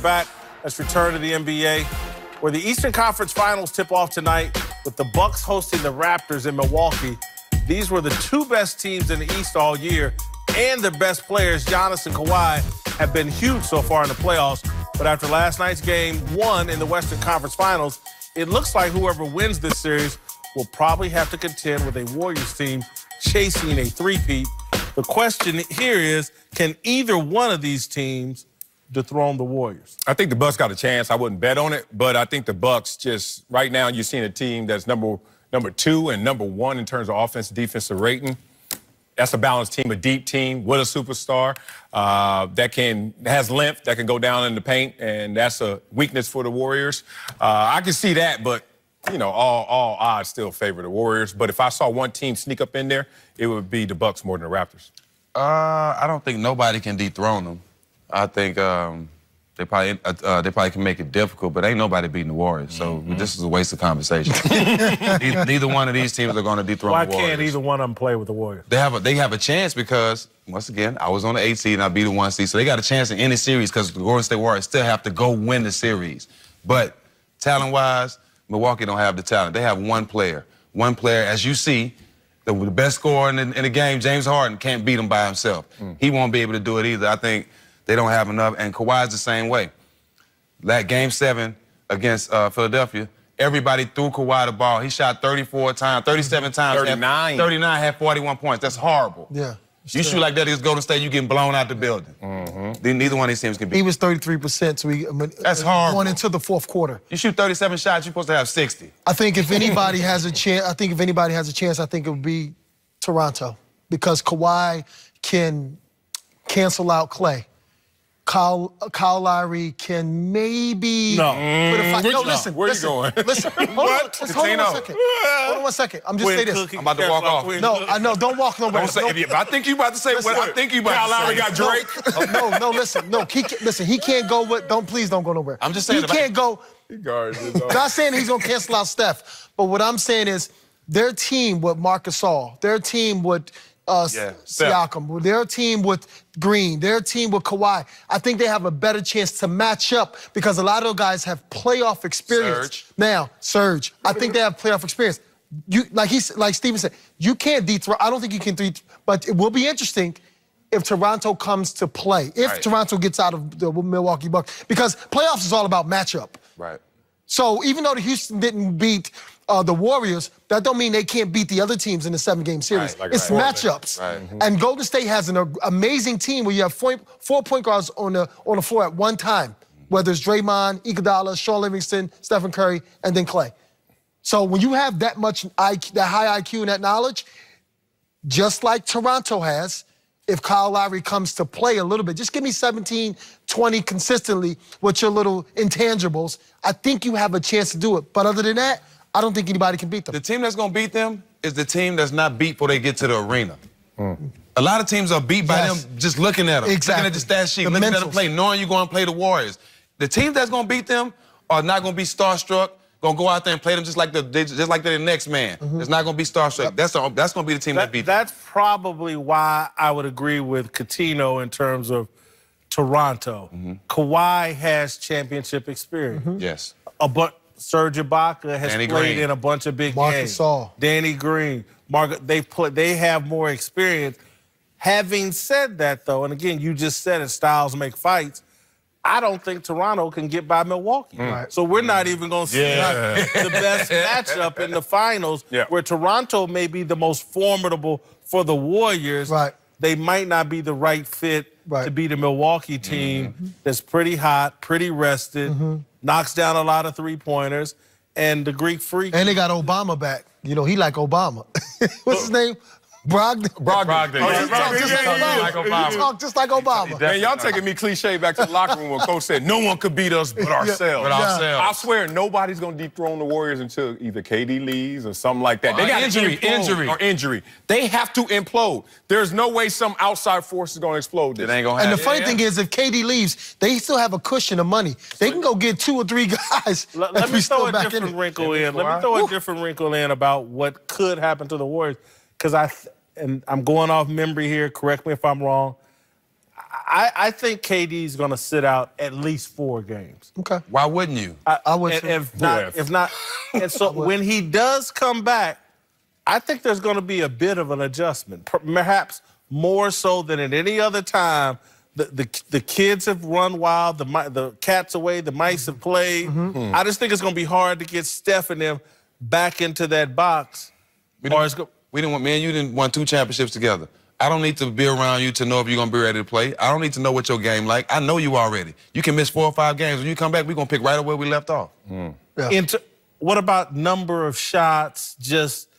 back. Let's return to the NBA, where the Eastern Conference Finals tip off tonight with the Bucks hosting the Raptors in Milwaukee. These were the two best teams in the East all year, and their best players, Giannis and Kawhi, have been huge so far in the playoffs. But after last night's game one in the Western Conference Finals, it looks like whoever wins this series will probably have to contend with a Warriors team chasing a three-peat. The question here is, can either one of these teams dethrone the Warriors? I think the Bucks got a chance. I wouldn't bet on it, but I think the Bucks just, right now, you're seeing a team that's number two and number one in terms of offensive defensive rating. That's a balanced team, a deep team with a superstar that has length, that can go down in the paint, and that's a weakness for the Warriors. I can see that, but you know, all odds still favor the Warriors. But if I saw one team sneak up in there, it would be the Bucks more than the Raptors. I don't think nobody can dethrone them. I think they probably can make it difficult, but ain't nobody beating the Warriors. So this is a waste of conversation. Neither one of these teams are going to dethrone the Warriors. Why can't either one of them play with the Warriors? They have a chance because, once again, I was on the 8 seed and I beat the 1 seed. So they got a chance in any series because the Golden State Warriors still have to go win the series. But talent-wise, Milwaukee don't have the talent. They have one player. One player, as you see, the best scorer in the game, James Harden, can't beat him by himself. He won't be able to do it either. I think they don't have enough, and Kawhi's the same way. That Game 7 against Philadelphia, everybody threw Kawhi the ball. He shot 37 times. 39. 39, had 41 points. That's horrible. Yeah. You shoot like that against Golden State, you getting blown out the building. Neither one of these teams can beat. He was 33%, so that's horrible. Going into the fourth quarter. You shoot 37 shots, you're supposed to have 60. I think if anybody has a chance, I think it would be Toronto, because Kawhi can cancel out Clay. Kyle Lowry can maybe... No. Listen. Where you going? Listen, hold on one second. I'm just saying this. I'm about to walk off. No, don't walk nowhere. Don't say, if I think you about to say what I think you about to say. Kyle Lowry got Drake. Listen. No, he can't go with... Please don't go nowhere. I'm just saying... He can't go... Not saying he's going to cancel out Steph, but what I'm saying is their team with Marc Gasol, their team with... Siakam, their team with Green, their team with Kawhi, I think they have a better chance to match up because a lot of those guys have playoff experience. Serge, I think they have playoff experience. Like Steven said, you can't dethrone. I don't think you can dethrone, but it will be interesting if Toronto comes to play, if Toronto gets out of the Milwaukee Bucks, because playoffs is all about matchup. Right. So even though the Houston didn't beat the Warriors, that don't mean they can't beat the other teams in the 7-game series. It's matchups. And Golden State has an amazing team where you have 4 point guards on the floor at one time, whether it's Draymond, Iguodala, Shaun Livingston, Stephen Curry, and then Clay. So when you have that much IQ, that high IQ and that knowledge, just like Toronto has, if Kyle Lowry comes to play a little bit, just give me 17, 20 consistently with your little intangibles, I think you have a chance to do it. But other than that, I don't think anybody can beat them. The team that's going to beat them is the team that's not beat before they get to the arena. A lot of teams are beat by them just looking at them. Exactly. Looking at the stat sheet, looking at them play, knowing you're going to play the Warriors. The teams that's going to beat them are not going to be starstruck, going to go out there and play them just like they're the next man. It's not going to be starstruck. That's going to be the team that beat them. That's probably why I would agree with Coutinho in terms of Toronto. Kawhi has championship experience. Yes. But Serge Ibaka has played in a bunch of big games. Danny Green, they have more experience. Having said that, though, and again, you just said it, styles make fights, I don't think Toronto can get by Milwaukee. So we're not even going to see the best matchup in the finals, where Toronto may be the most formidable for the Warriors. They might not be the right fit to be the Milwaukee team that's pretty hot, pretty rested, knocks down a lot of three-pointers, and the Greek Freak. And they got Obama back. You know, he like Obama. What's his name? Brogdon. He talk just like Obama. Man, y'all taking me cliche back to the locker room when Coach said no one could beat us but ourselves. I swear nobody's going to dethrone the Warriors until either KD leaves or something like that. They got injury. They have to implode. There's no way some outside force is going to explode this. It ain't going to happen. And the funny thing is, if KD leaves, they still have a cushion of money. They can go get 2 or 3 guys. Let me throw a different wrinkle in. Let me throw a different wrinkle in about what could happen to the Warriors. Because I'm going off memory here, correct me if I'm wrong. I think KD's going to sit out at least 4 games. Okay. Why wouldn't you? I would. If not, and so when he does come back, I think there's going to be a bit of an adjustment, perhaps more so than at any other time. The kids have run wild, the cat's away, the mice have played. I just think it's going to be hard to get Steph and them back into that box. Me and you didn't won 2 championships together. I don't need to be around you to know if you're going to be ready to play. I don't need to know what your game like. I know you already. You can miss 4 or 5 games. When you come back, we're going to pick right up where we left off. Yeah. What about number of shots?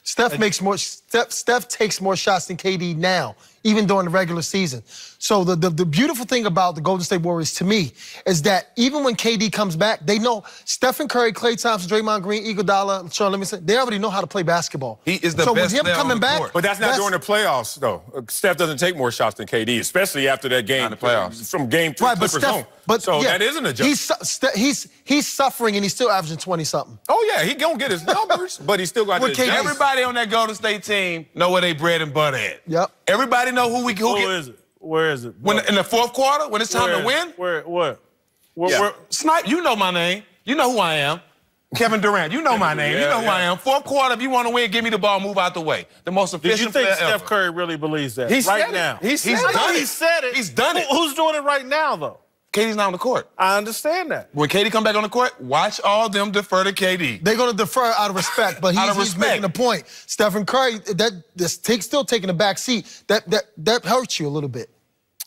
Steph takes more shots than KD now, even during the regular season. So the beautiful thing about the Golden State Warriors to me is that even when KD comes back, they know Stephen Curry, Klay Thompson, Draymond Green, Iguodala, Sean Livingston, they already know how to play basketball. He is the best with him coming back, but that's not during the playoffs, though. Steph doesn't take more shots than KD, especially after that game. Not in the playoffs. From game 3, right, but Clippers Steph, home. but so yeah, that is an adjustment. He's suffering and he's still averaging 20-something. Oh yeah, he gonna get his numbers, but he still got to adjust. Everybody on that Golden State team know where they bread and butter at. Yep. Everybody know who is it? Where is it? When in the 4th quarter, when it's time to win. Where? Snipe, you know my name. You know who I am. Kevin Durant, you know my name. You know who I am. 4th quarter, if you want to win, give me the ball, move out the way. The most efficient player ever. Do you think Steph Curry really believes that now? He's done it. He said it. He's done it. Who's doing it right now, though? KD's not on the court. I understand that. When KD come back on the court, watch all them defer to KD. They're going to defer out of respect, but he's making a point. Stephen Curry, still taking a back seat. That hurts you a little bit.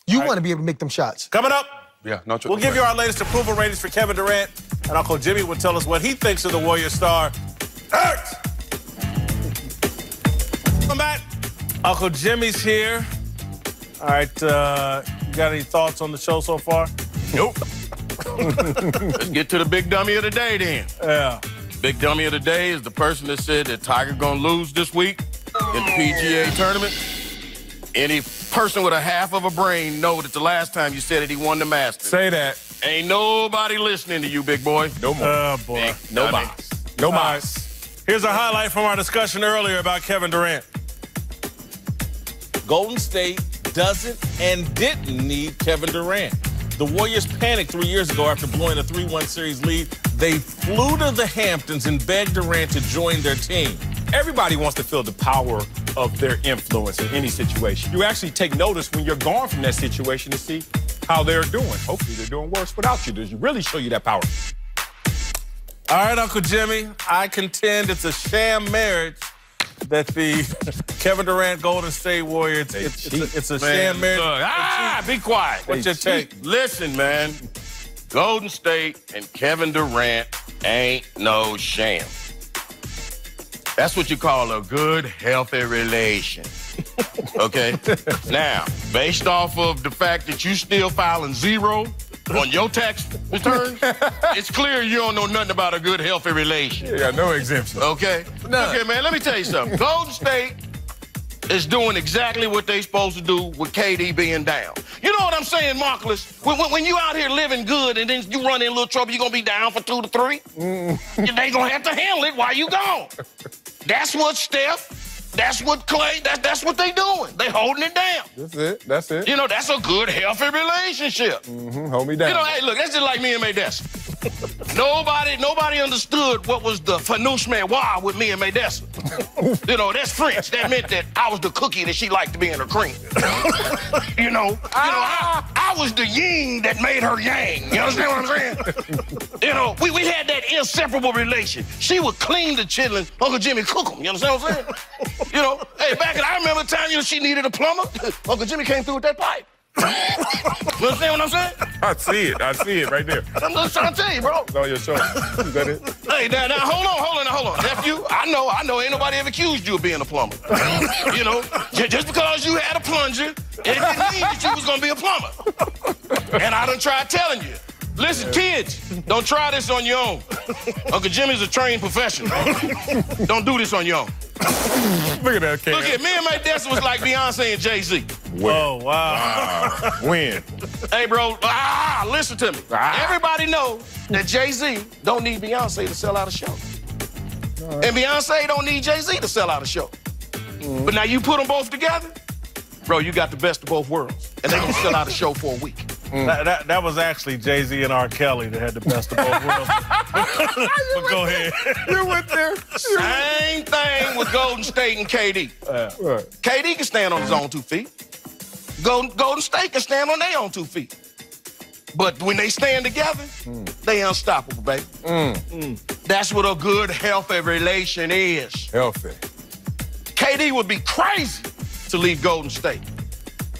You want to be able to make them shots. Coming up, we'll give you our latest approval ratings for Kevin Durant, and Uncle Jimmy will tell us what he thinks of the Warrior star. Come back. Uncle Jimmy's here. All right, you got any thoughts on the show so far? Nope. Let's get to the big dummy of the day then. Yeah. Big dummy of the day is the person that said that Tiger gonna lose this week in the PGA tournament. Any person with a half of a brain know that the last time you said it, he won the Masters. Say that. Ain't nobody listening to you, big boy. No more. Oh, boy. Nobody. No more. Here's a highlight from our discussion earlier about Kevin Durant. Golden State doesn't and didn't need Kevin Durant. The Warriors panicked 3 years ago after blowing a 3-1 series lead. They flew to the Hamptons and begged Durant to join their team. Everybody wants to feel the power of their influence in any situation. You actually take notice when you're gone from that situation to see how they're doing. Hopefully they're doing worse without you. Does it really show you that power? All right, Uncle Jimmy, I contend it's a sham marriage that the Kevin Durant Golden State Warriors, it's a sham marriage. Be quiet. What's your take? Listen, man. Golden State and Kevin Durant ain't no sham. That's what you call a good, healthy relation. Okay? Now, based off of the fact that you still filing 0 on your tax return, it's clear you don't know nothing about a good, healthy relation. Yeah, no exemption. Okay? Okay, man, let me tell you something. Golden State is doing exactly what they supposed to do with KD being down. You know what I'm saying, Marcus? When you out here living good and then you run in a little trouble, you gonna be down for 2 to 3? They gonna have to handle it while you gone. That's what Steph, that's what Klay, that's what they doing. They holding it down. That's it. You know, that's a good, healthy relationship. Hold me down. You know, hey, look, that's just like me and Maydessa. Nobody understood what was the finouche with me and Maydessa. You know, that's French. That meant that I was the cookie that she liked to be in her cream. I was the yin that made her yang. You understand what I'm saying? You know, we had that inseparable relation. She would clean the children, Uncle Jimmy cook them. You understand what I'm saying? You know, hey, I remember a time, she needed a plumber. Uncle Jimmy came through with that pipe. You understand what I'm saying? I see it right there. I'm just trying to tell you, bro. It's on your shoulder. Is that it? Hey, now, hold on. Nephew, I know ain't nobody ever accused you of being a plumber. You know, just because you had a plunger, it didn't mean that you was gonna be a plumber. And I done tried telling you. Listen, kids, don't try this on your own. Uncle Jimmy's a trained professional. Don't do this on your own. Look at that, Ken. Look at me and Maydessa was like Beyonce and Jay-Z. Oh, wow. When? Hey, bro, listen to me. Everybody knows that Jay-Z don't need Beyonce to sell out a show. And Beyonce don't need Jay-Z to sell out a show. But now you put them both together, bro, you got the best of both worlds. And they're going to sell out a show for a week. That was actually Jay-Z and R. Kelly that had the best of both worlds. But go ahead. You went there. Same thing with Golden State and KD. KD can stand on his own 2 feet. Golden State can stand on their own 2 feet. But when they stand together, they unstoppable, baby. That's what a good, healthy relation is. Healthy. KD would be crazy to leave Golden State.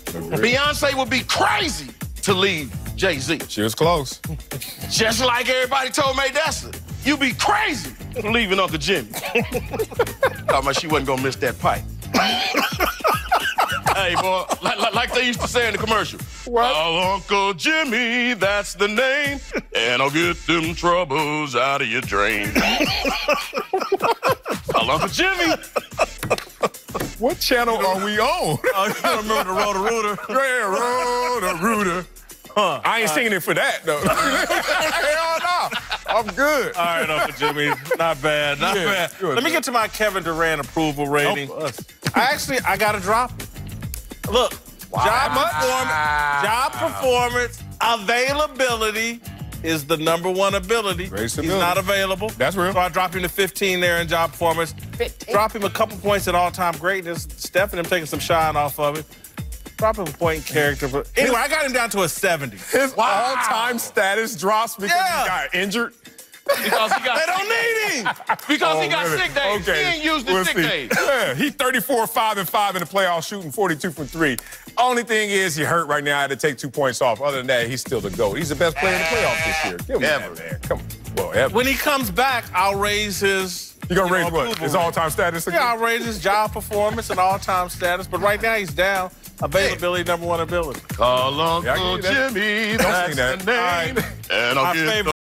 Beyonce would be crazy to leave Jay-Z. She was close. Just like everybody told May Dessa, you be crazy leaving Uncle Jimmy. Talking about she wasn't gonna miss that pipe. Hey, boy, like they used to say in the commercial. What? Oh, Uncle Jimmy, that's the name, and I'll get them troubles out of your drain. Oh, Uncle Jimmy. What channel are we on? Oh, you don't remember the Roto-Rooter? Yeah, Roto-Rooter. Huh. I ain't singing it for that, though. Hell no. I'm good. All right, Uncle Jimmy. Not bad, not bad. Good. Let me get to my Kevin Durant approval rating. I got to drop it. Look, job performance, availability is the #1 ability. He's not available. That's real. So I drop him to 15 there in job performance. 15. Drop him a couple points in all-time greatness. Steph and him taking some shine off of it. Drop him a point in character. But anyway, I got him down to a 70. His all-time status drops because he got injured. Because he got they don't need him. Because he got sick days. Okay. He ain't used the sick days. Yeah, he's 34-5-5 in the playoffs, shooting 42 from 3. Only thing is, he hurt right now. I had to take 2 points off. Other than that, he's still the GOAT. He's the best player in the playoffs this year. Give him that, man. Come on. Well, ever. When he comes back, I'll raise his... You gonna raise what? His all-time status again? Yeah, I'll raise his job performance and all-time status. But right now, he's down. Availability, #1 ability. Call Uncle Jimmy, that's the name. And I'll get